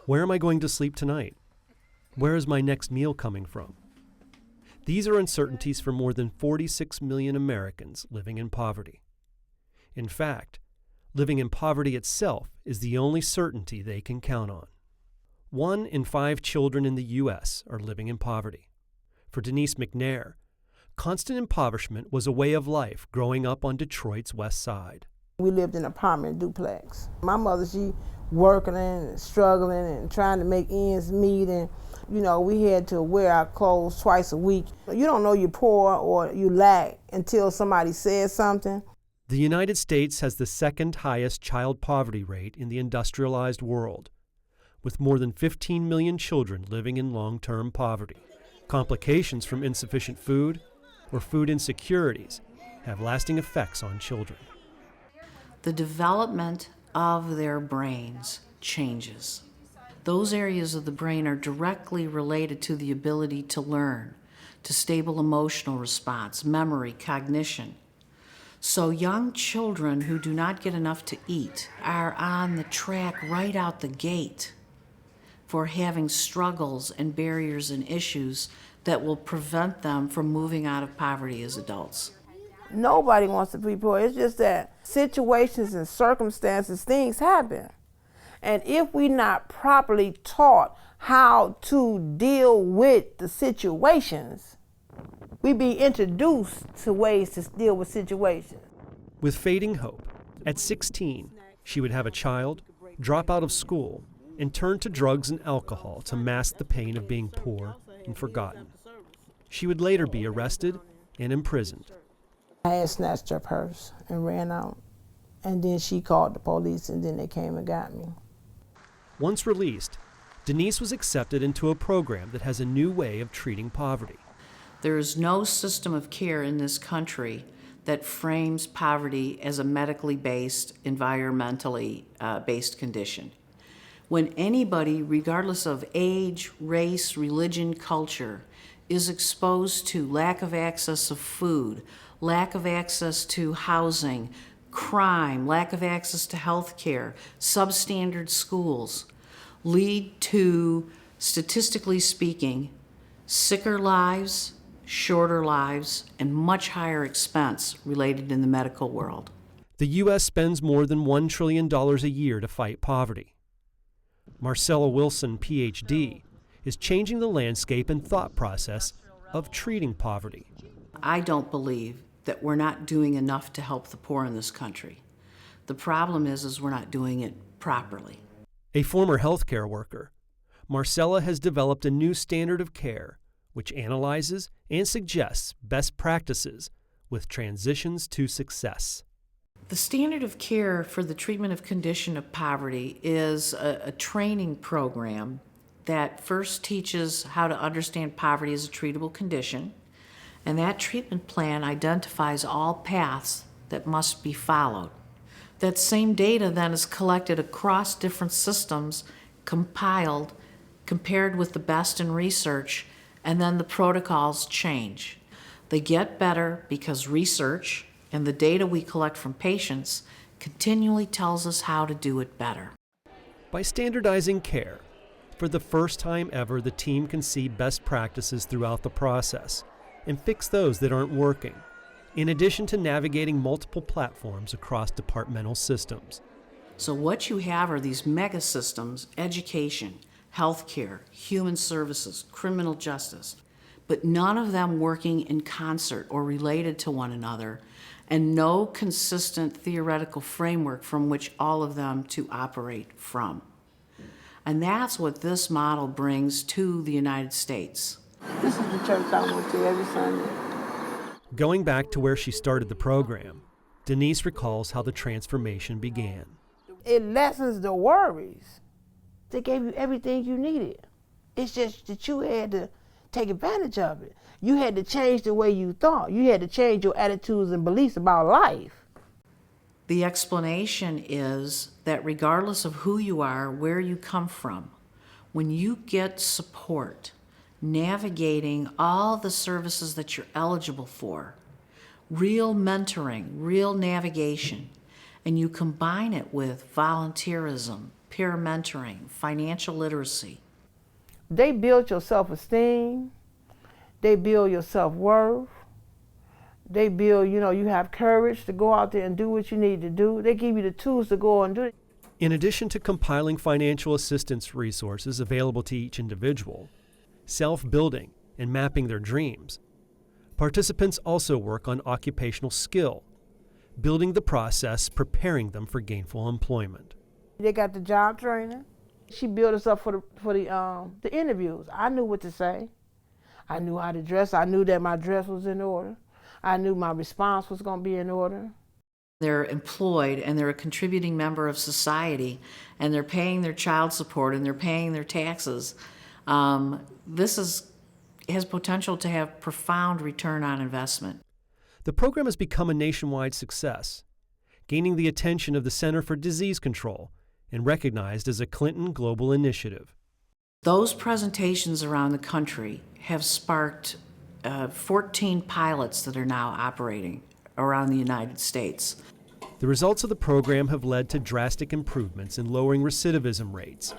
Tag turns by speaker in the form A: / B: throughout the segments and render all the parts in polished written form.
A: Where am I going to sleep tonight? Where is my next meal coming from? These are uncertainties for more than 46 million Americans living in poverty. In fact, living in poverty itself is the only certainty they can count on. 1 in 5 children in the U.S. are living in poverty. For Denise McNair, constant impoverishment was a way of life growing up on Detroit's West Side.
B: We lived in an apartment duplex. My mother, she working and struggling and trying to make ends meet, and we had to wear our clothes twice a week. You don't know you're poor or you lack until somebody says something.
A: The United States has the second highest child poverty rate in the industrialized world, with more than 15 million children living in long-term poverty. Complications from insufficient food or food insecurities have lasting effects on children.
C: The development of their brains changes. Those areas of the brain are directly related to the ability to learn, to stable emotional response, memory, cognition. So young children who do not get enough to eat are on the track right out the gate for having struggles and barriers and issues that will prevent them from moving out of poverty as adults.
B: Nobody wants to be poor. It's just that situations and circumstances, things happen. And if we're not properly taught how to deal with the situations, we be introduced to ways to deal with situations.
A: With fading hope, at 16, she would have a child, drop out of school, and turn to drugs and alcohol to mask the pain of being poor and forgotten. She would later be arrested and imprisoned.
B: I had snatched her purse and ran out. And then she called the police, and then they came and got me.
A: Once released, Denise was accepted into a program that has a new way of treating poverty.
C: There is no system of care in this country that frames poverty as a medically based, environmentally based condition. When anybody, regardless of age, race, religion, culture, is exposed to lack of access of food, lack of access to housing, crime, lack of access to health care, substandard schools, lead to, statistically speaking, sicker lives, shorter lives, and much higher expense related in the medical world.
A: The U.S. spends more than $1 trillion a year to fight poverty. Marcella Wilson, Ph.D., is changing the landscape and thought process of treating poverty.
C: I don't believe that we're not doing enough to help the poor in this country. The problem is we're not doing it properly.
A: A former healthcare worker, Marcella has developed a new standard of care which analyzes and suggests best practices with transitions to success.
C: The standard of care for the treatment of condition of poverty is a training program that first teaches how to understand poverty as a treatable condition, and that treatment plan identifies all paths that must be followed. That same data then is collected across different systems, compiled, compared with the best in research, and then the protocols change. They get better because research and the data we collect from patients continually tells us how to do it better.
A: By standardizing care, for the first time ever, the team can see best practices throughout the process and fix those that aren't working, in addition to navigating multiple platforms across departmental systems.
C: So what you have are these mega systems: education, healthcare, human services, criminal justice, but none of them working in concert or related to one another, and no consistent theoretical framework from which all of them to operate from. And that's what this model brings to the United States.
B: This is the church I went to every Sunday.
A: Going back to where she started the program, Denise recalls how the transformation began.
B: It lessens the worries. They gave you everything you needed. It's just that you had to take advantage of it. You had to change the way you thought. You had to change your attitudes and beliefs about life.
C: The explanation is that regardless of who you are, where you come from, when you get support, navigating all the services that you're eligible for, real mentoring, real navigation, and you combine it with volunteerism, peer mentoring, financial literacy.
B: They build your self-esteem. They build your self-worth. They build, you have courage to go out there and do what you need to do. They give you the tools to go and do it.
A: In addition to compiling financial assistance resources available to each individual, self-building, and mapping their dreams, participants also work on occupational skill, building the process preparing them for gainful employment.
B: They got the job training. She built us up for the interviews. I knew what to say. I knew how to dress. I knew that my dress was in order. I knew my response was going to be in order.
C: They're employed and they're a contributing member of society and they're paying their child support and they're paying their taxes. This has potential to have profound return on investment.
A: The program has become a nationwide success, gaining the attention of the Center for Disease Control and recognized as a Clinton Global Initiative.
C: Those presentations around the country have sparked 14 pilots that are now operating around the United States.
A: The results of the program have led to drastic improvements in lowering recidivism rates,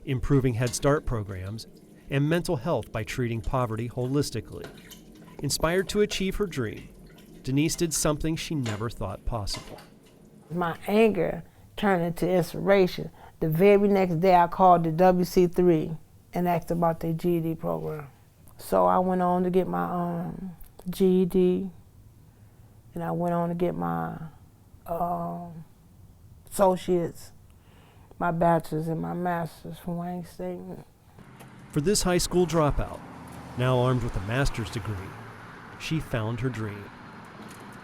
A: improving Head Start programs, and mental health by treating poverty holistically. Inspired to achieve her dream, Denise did something she never thought possible.
B: My anger turned into inspiration. The very next day I called the WC3 and asked about their GED program. So I went on to get my GED, and I went on to get my associates, my bachelor's and my master's from Wayne State.
A: For this high school dropout, now armed with a master's degree, she found her dream.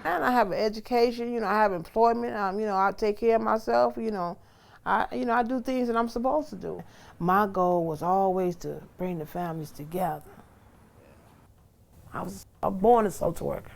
B: And I have an education, I have employment, I take care of myself, I do things that I'm supposed to do. My goal was always to bring the families together. I was born a social worker.